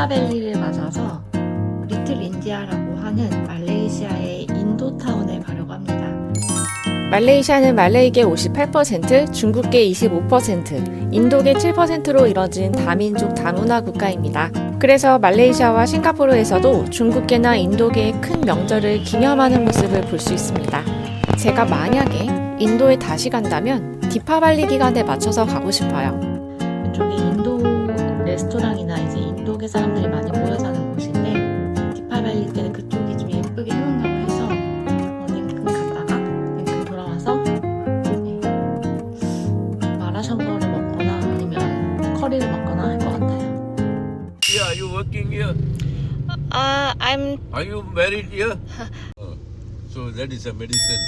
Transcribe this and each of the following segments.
디파밸리를 맞아서 리틀 인디아라고 하는 말레이시아의 인도타운에 가려고 합니다. 말레이시아는 말레이계 58%, 중국계 25%, 인도계 7%로 이뤄진 다민족 다문화 국가입니다. 그래서 말레이시아와 싱가포르에서도 중국계나 인도계의 큰 명절을 기념하는 모습을 볼 수 있습니다. 제가 만약에 인도에 다시 간다면 디파발리 기간에 맞춰서 가고 싶어요. 이쪽이 인도 레스토랑이나 이제 인도계 사람들이 많이 모여 사는 곳인데 디파밸리 때는 그쪽이 좀 예쁘게 해놓는다고 해서 링큰 갔다가 링큰 돌아와서 마라샹궈를 먹거나 아니면 커리를 먹거나 할 것 같아요. Yeah, are you working here? I'm Are you married here? So that is a medicine.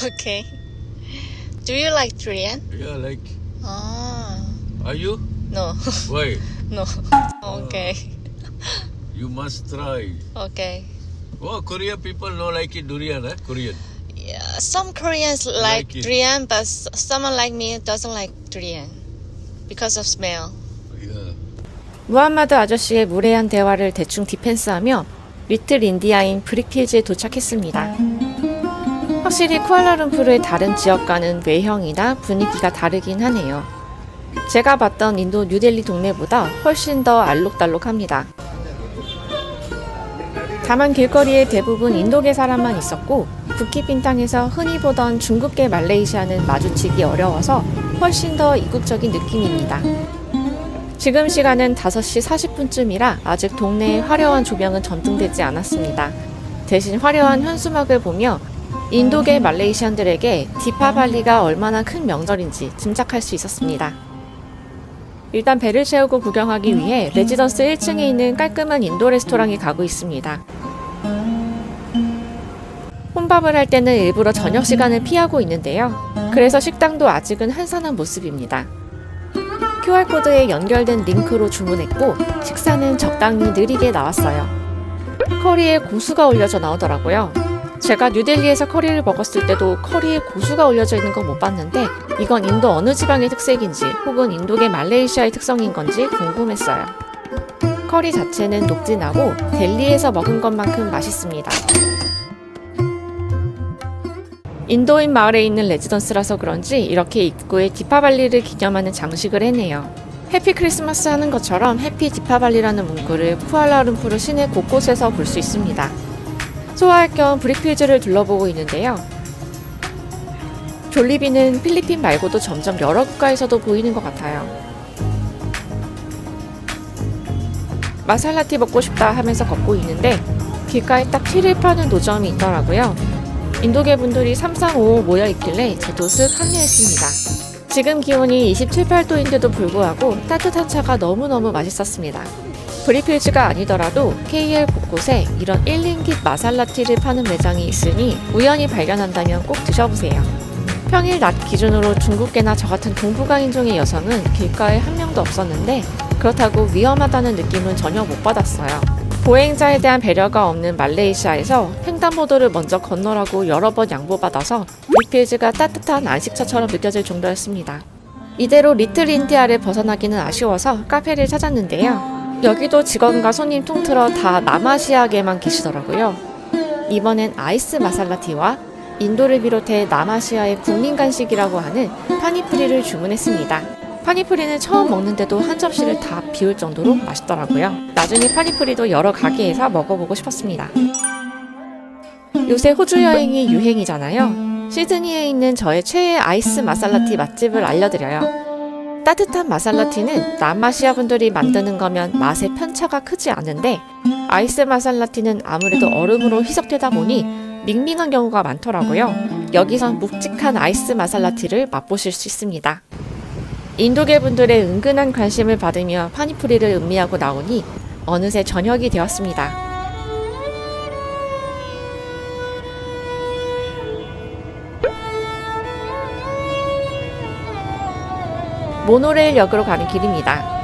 okay. Do you like durian? Yeah, like. Ah, Are you? no, Why? no. Okay, You must try. okay. Oh, Korean people no like it durian, eh? Korean. Yeah, some Koreans like like it. durian, but someone like me doesn't like durian because of smell. Yeah. 무함마드 아저씨의 무례한 대화를 대충 디펜스하며 리틀 인디아인 브릭필즈에 도착했습니다. 확실히 쿠알라룸푸르의 다른 지역과는 외형이나 분위기가 다르긴 하네요. 제가 봤던 인도 뉴델리 동네보다 훨씬 더 알록달록합니다. 다만 길거리에 대부분 인도계 사람만 있었고 부키빈탕에서 흔히 보던 중국계 말레이시아는 마주치기 어려워서 훨씬 더 이국적인 느낌입니다. 지금 시간은 5시 40분쯤이라 아직 동네에 화려한 조명은 전등되지 않았습니다. 대신 화려한 현수막을 보며 인도계 말레이시안들에게 디파발리가 얼마나 큰 명절인지 짐작할 수 있었습니다. 일단 배를 채우고 구경하기 위해 레지던스 1층에 있는 깔끔한 인도 레스토랑에 가고 있습니다. 혼밥을 할 때는 일부러 저녁 시간을 피하고 있는데요. 그래서 식당도 아직은 한산한 모습입니다. QR코드에 연결된 링크로 주문했고 식사는 적당히 느리게 나왔어요. 커리에 고수가 올려져 나오더라고요. 제가 뉴델리에서 커리를 먹었을 때도 커리에 고수가 올려져 있는 건 못 봤는데 이건 인도 어느 지방의 특색인지 혹은 인도계 말레이시아의 특성인 건지 궁금했어요. 커리 자체는 녹진하고 델리에서 먹은 것만큼 맛있습니다. 인도인 마을에 있는 레지던스라서 그런지 이렇게 입구에 디파발리를 기념하는 장식을 해내요. 해피 크리스마스 하는 것처럼 해피 디파발리라는 문구를 쿠알라룸푸르 시내 곳곳에서 볼 수 있습니다. 소화할 겸 브릭필즈를 둘러보고 있는데요. 졸리비는 필리핀 말고도 점점 여러 국가에서도 보이는 것 같아요. 마살라티 먹고 싶다 하면서 걷고 있는데 길가에 딱 티를 파는 노점이 있더라고요. 인도계 분들이 3355 모여있길래 저도 쓱 합류했습니다. 지금 기온이 27, 8도인데도 불구하고 따뜻한 차가 너무너무 맛있었습니다. 브리필즈가 아니더라도 KL 곳곳에 이런 1링깃 마살라티를 파는 매장이 있으니 우연히 발견한다면 꼭 드셔보세요. 평일 낮 기준으로 중국계나 저같은 동북아인종의 여성은 길가에 한 명도 없었는데 그렇다고 위험하다는 느낌은 전혀 못 받았어요. 보행자에 대한 배려가 없는 말레이시아에서 횡단보도를 먼저 건너라고 여러 번 양보받아서 브릭필즈가 따뜻한 안식처처럼 느껴질 정도였습니다. 이대로 리틀 인디아를 벗어나기는 아쉬워서 카페를 찾았는데요. 여기도 직원과 손님 통틀어 다 남아시아계만 계시더라고요. 이번엔 아이스 마살라티와 인도를 비롯해 남아시아의 국민 간식이라고 하는 파니푸리를 주문했습니다. 파니푸리는 처음 먹는데도 한 접시를 다 비울 정도로 맛있더라고요. 나중에 파니푸리도 여러 가게에서 먹어보고 싶었습니다. 요새 호주 여행이 유행이잖아요. 시드니에 있는 저의 최애 아이스 마살라티 맛집을 알려드려요. 따뜻한 마살라티는 남아시아 분들이 만드는 거면 맛의 편차가 크지 않은데 아이스 마살라티는 아무래도 얼음으로 희석되다 보니 밍밍한 경우가 많더라고요. 여기선 묵직한 아이스 마살라티를 맛보실 수 있습니다. 인도계 분들의 은근한 관심을 받으며 파니푸리를 음미하고 나오니 어느새 저녁이 되었습니다. 모노레일 역으로 가는 길입니다.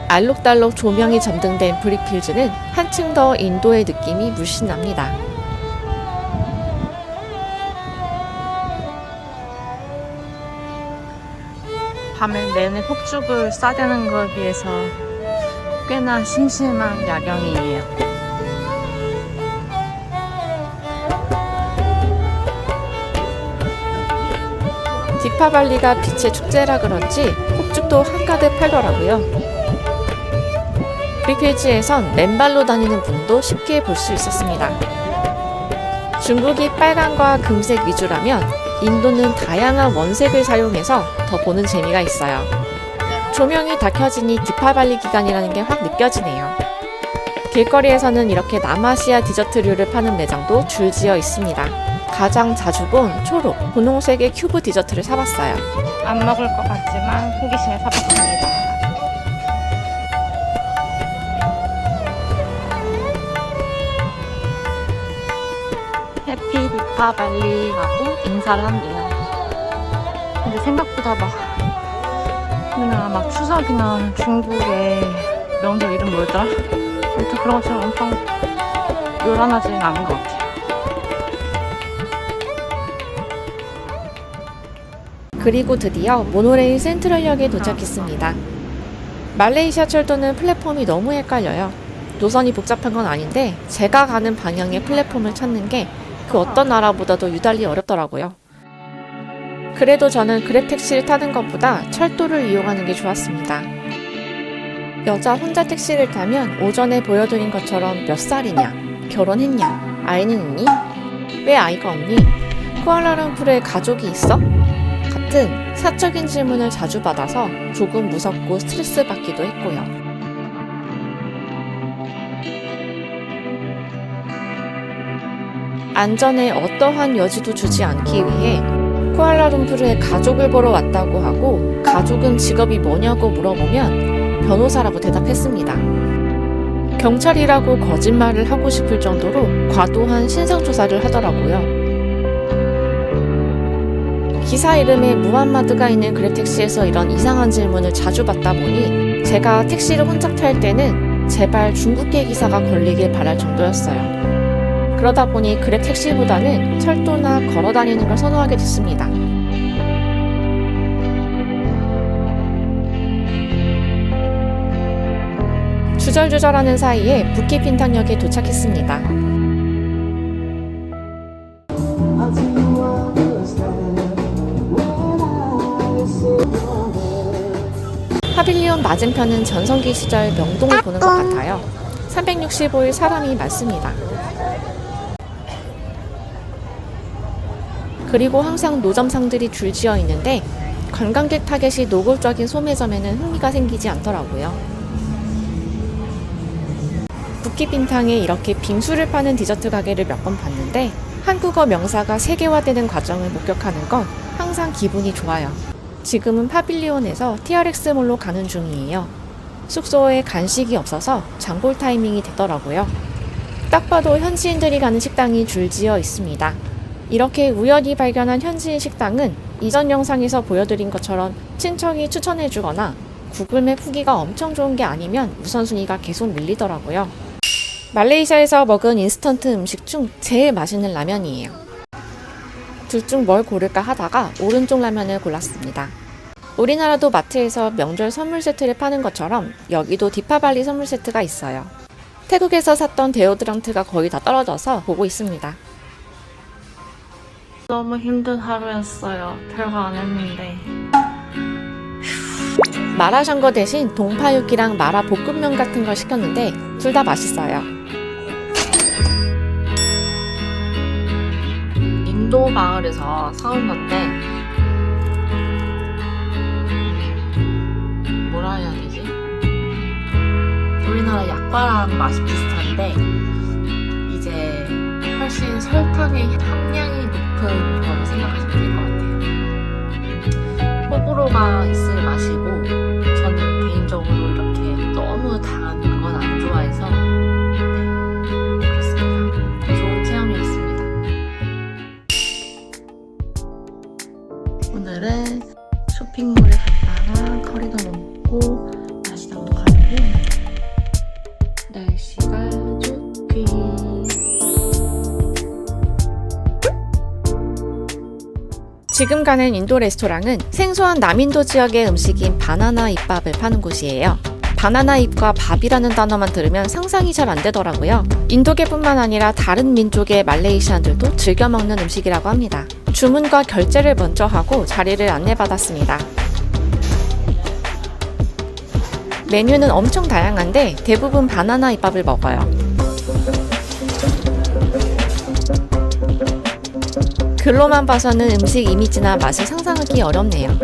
알록달록 조명이 점등된 브릭필즈는 한층 더 인도의 느낌이 물씬 납니다. 밤에 내내 폭죽을 쏴대는 걸 비해서 꽤나 심심한 야경이에요. 디파발리가 빛의 축제라 그런지 폭죽도 한가득 팔더라고요. 프리필지에선 맨발로 다니는 분도 쉽게 볼 수 있었습니다. 중국이 빨강과 금색 위주라면 인도는 다양한 원색을 사용해서 더 보는 재미가 있어요. 조명이 다 켜지니 디파발리 기간이라는 게 확 느껴지네요. 길거리에서는 이렇게 남아시아 디저트류를 파는 매장도 줄지어 있습니다. 가장 자주 본 초록, 분홍색의 큐브 디저트를 사봤어요. 안 먹을 것 같지만 호기심에 사봤습니다. 해피 디파발리 하고 인사를 한대요. 근데 생각보다 우리나라 막 추석이나 중국의 명절 이름 뭐였더라? 아무튼 그런 것처럼 엄청 요란하지는 않은 것 같아요. 그리고 드디어 모노레일 센트럴역에 도착했습니다. 말레이시아 철도는 플랫폼이 너무 헷갈려요. 노선이 복잡한 건 아닌데 제가 가는 방향의 플랫폼을 찾는 게 그 어떤 나라보다도 유달리 어렵더라고요. 그래도 저는 그랩 택시를 타는 것보다 철도를 이용하는 게 좋았습니다. 여자 혼자 택시를 타면 오전에 보여드린 것처럼 몇 살이냐, 결혼했냐, 아이는 있니? 왜 아이가 없니? 쿠알라룸푸르에 가족이 있어? 같은 사적인 질문을 자주 받아서 조금 무섭고 스트레스 받기도 했고요. 안전에 어떠한 여지도 주지 않기 위해 쿠알라룸푸르에 가족을 보러 왔다고 하고 가족은 직업이 뭐냐고 물어보면 변호사라고 대답했습니다. 경찰이라고 거짓말을 하고 싶을 정도로 과도한 신상조사를 하더라고요. 기사 이름에 무함마드가 있는 그랩택시에서 이런 이상한 질문을 자주 받다 보니 제가 택시를 혼자 탈 때는 제발 중국계 기사가 걸리길 바랄 정도였어요. 그러다 보니 그랩 택시보다는 철도나 걸어다니는 걸 선호하게 됐습니다. 주절주절하는 사이에 부키빈탕역에 도착했습니다. 파빌리온 맞은편은 전성기 시절 명동을 보는 것 같아요. 365일 사람이 많습니다. 그리고 항상 노점상들이 줄지어 있는데 관광객 타겟이 노골적인 소매점에는 흥미가 생기지 않더라고요. 부키빈탕에 이렇게 빙수를 파는 디저트 가게를 몇 번 봤는데 한국어 명사가 세계화되는 과정을 목격하는 건 항상 기분이 좋아요. 지금은 파빌리온에서 TRX몰로 가는 중이에요. 숙소에 간식이 없어서 장볼 타이밍이 되더라고요. 딱 봐도 현지인들이 가는 식당이 줄지어 있습니다. 이렇게 우연히 발견한 현지인 식당은 이전 영상에서 보여드린 것처럼 친척이 추천해주거나 구글맵 후기가 엄청 좋은 게 아니면 우선순위가 계속 밀리더라고요. 말레이시아에서 먹은 인스턴트 음식 중 제일 맛있는 라면이에요. 둘 중 뭘 고를까 하다가 오른쪽 라면을 골랐습니다. 우리나라도 마트에서 명절 선물 세트를 파는 것처럼 여기도 디파발리 선물 세트가 있어요. 태국에서 샀던 데오드란트가 거의 다 떨어져서 보고 있습니다. 너무 힘든 하루였어요. 별거 안 했는데. 마라샹궈 대신 동파육이랑 마라 볶음면 같은 걸 시켰는데 둘 다 맛있어요. 인도 마을에서 사온 건데 뭐라 해야 되지? 우리나라 약과랑 맛이 비슷한데 이제 훨씬 설탕의 함량이 높은 거라고 생각하시면 될 것 같아요. 호불호가 있을 맛이고 저는 개인적으로 이렇게 너무 단 건 안 좋아해서 네, 그렇습니다. 좋은 체험이었습니다. 오늘은 쇼핑몰에 갔다가 커리도 먹고 야시장도 가고 날씨가 좋기 지금 가는 인도 레스토랑은 생소한 남인도 지역의 음식인 바나나 잎밥을 파는 곳이에요. 바나나 잎과 밥이라는 단어만 들으면 상상이 잘 안 되더라고요. 인도계뿐만 아니라 다른 민족의 말레이시안들도 즐겨 먹는 음식이라고 합니다. 주문과 결제를 먼저 하고 자리를 안내받았습니다. 메뉴는 엄청 다양한데 대부분 바나나 잎밥을 먹어요. 글로만 봐서는 음식 이미지나 맛을 상상하기 어렵네요.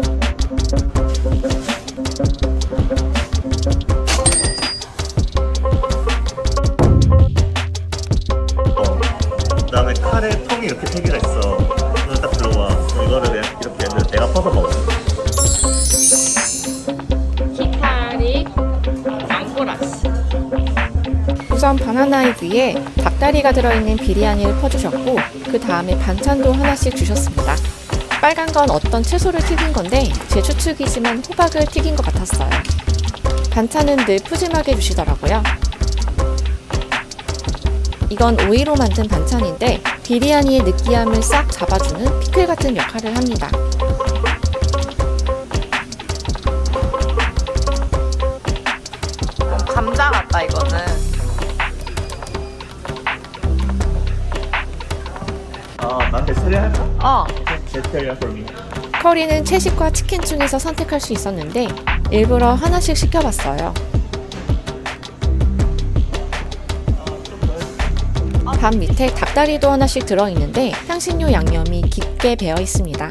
그다음에 카레 통이 이렇게 3개가 있어. 이거 딱 들어와. 이거를 그냥 이렇게 했는데 내가 퍼서 먹어. 키파리 망고라스. 우선 바나나잎 위에 닭다리가 들어있는 비리아니를 퍼주셨고 그 다음에 반찬도 하나씩 주셨습니다. 빨간 건 어떤 채소를 튀긴 건데 제 추측이지만 호박을 튀긴 것 같았어요. 반찬은 늘 푸짐하게 주시더라고요. 이건 오이로 만든 반찬인데 비리아니의 느끼함을 싹 잡아주는 피클 같은 역할을 합니다. 감자 같다 이거는. 나한테 처리할까? 어. 베테리아 for me. 커리는 채식과 치킨 중에서 선택할 수 있었는데 일부러 하나씩 시켜봤어요. 밥 밑에 닭다리도 하나씩 들어있는데 향신료 양념이 깊게 배어 있습니다.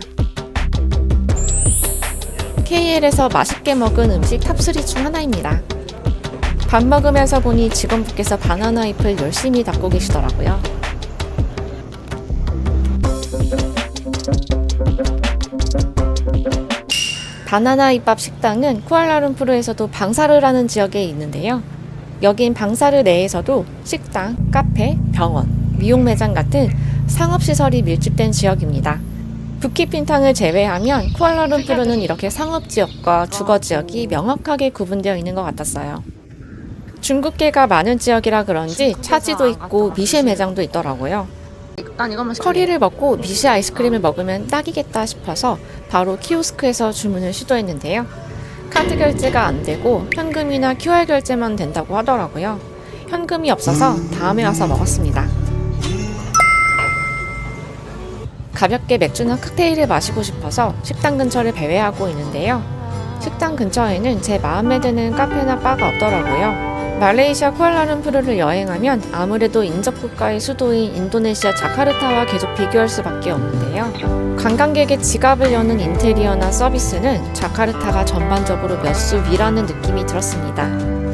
KL에서 맛있게 먹은 음식 탑3 중 하나입니다. 밥 먹으면서 보니 직원분께서 바나나 잎을 열심히 닦고 계시더라고요. 바나나 잎밥 식당은 쿠알라룸푸르에서도 방사르라는 지역에 있는데요. 여긴 방사르 내에서도 식당, 카페, 병원, 미용 매장 같은 상업시설이 밀집된 지역입니다. 부키핀탕을 제외하면 쿠알라룸푸르는 이렇게 상업지역과 주거지역이 명확하게 구분되어 있는 것 같았어요. 중국계가 많은 지역이라 그런지 차지도 있고 미쉐 매장도 있더라고요. 일단 이것만 시킬게. 커리를 먹고 미쉐 아이스크림을 먹으면 딱이겠다 싶어서 바로 키오스크에서 주문을 시도했는데요. 카드 결제가 안 되고 현금이나 QR 결제만 된다고 하더라고요. 현금이 없어서 다음에 와서 먹었습니다. 가볍게 맥주나 칵테일을 마시고 싶어서 식당 근처를 배회하고 있는데요. 식당 근처에는 제 마음에 드는 카페나 바가 없더라고요. 말레이시아 쿠알라룸푸르를 여행하면 아무래도 인접국가의 수도인 인도네시아 자카르타와 계속 비교할 수밖에 없는데요. 관광객의 지갑을 여는 인테리어나 서비스는 자카르타가 전반적으로 몇 수 위라는 느낌이 들었습니다.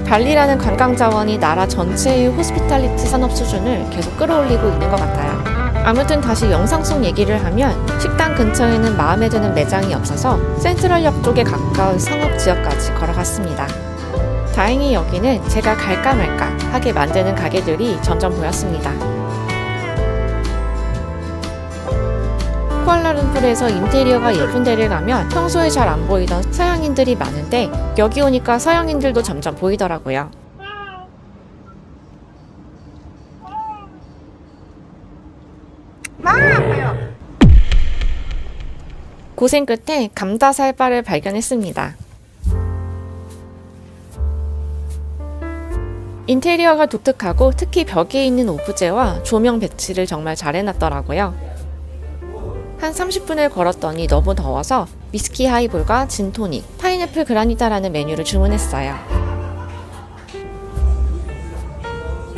발리라는 관광자원이 나라 전체의 호스피탈리티 산업 수준을 계속 끌어올리고 있는 것 같아요. 아무튼 다시 영상 속 얘기를 하면 식당 근처에는 마음에 드는 매장이 없어서 센트럴역 쪽에 가까운 상업지역까지 걸어갔습니다. 다행히 여기는 제가 갈까 말까 하게 만드는 가게들이 점점 보였습니다. 쿠알라룸푸르에서 인테리어가 예쁜 데를 가면 평소에 잘 안 보이던 서양인들이 많은데 여기 오니까 서양인들도 점점 보이더라고요. 고생 끝에 감다살바를 발견했습니다. 인테리어가 독특하고 특히 벽에 있는 오브제와 조명 배치를 정말 잘 해놨더라고요. 한 30분을 걸었더니 너무 더워서 위스키 하이볼과 진토닉, 파인애플 그라니타라는 메뉴를 주문했어요.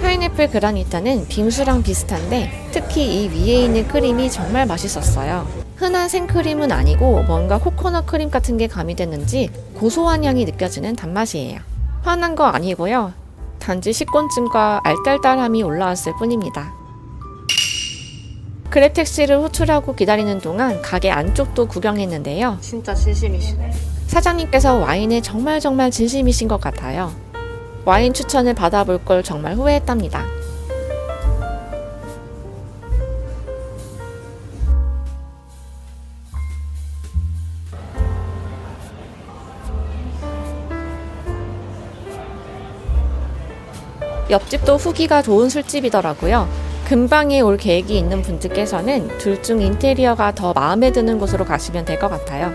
파인애플 그라니타는 빙수랑 비슷한데 특히 이 위에 있는 크림이 정말 맛있었어요. 흔한 생크림은 아니고 뭔가 코코넛 크림 같은 게 가미됐는지 고소한 향이 느껴지는 단맛이에요. 화난 거 아니고요. 단지 식곤증과 알딸딸함이 올라왔을 뿐입니다. 그랩 택시를 호출하고 기다리는 동안 가게 안쪽도 구경했는데요. 진짜 진심이시네. 사장님께서 와인에 정말 진심이신 것 같아요. 와인 추천을 받아볼 걸 정말 후회했답니다. 옆집도 후기가 좋은 술집이더라고요. 근방에 올 계획이 있는 분들께서는 둘 중 인테리어가 더 마음에 드는 곳으로 가시면 될 것 같아요.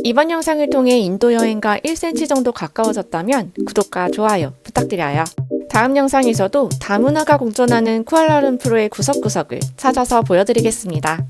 이번 영상을 통해 인도 여행과 1cm 정도 가까워졌다면 구독과 좋아요 부탁드려요. 다음 영상에서도 다문화가 공존하는 쿠알라룸푸르의 구석구석을 찾아서 보여드리겠습니다.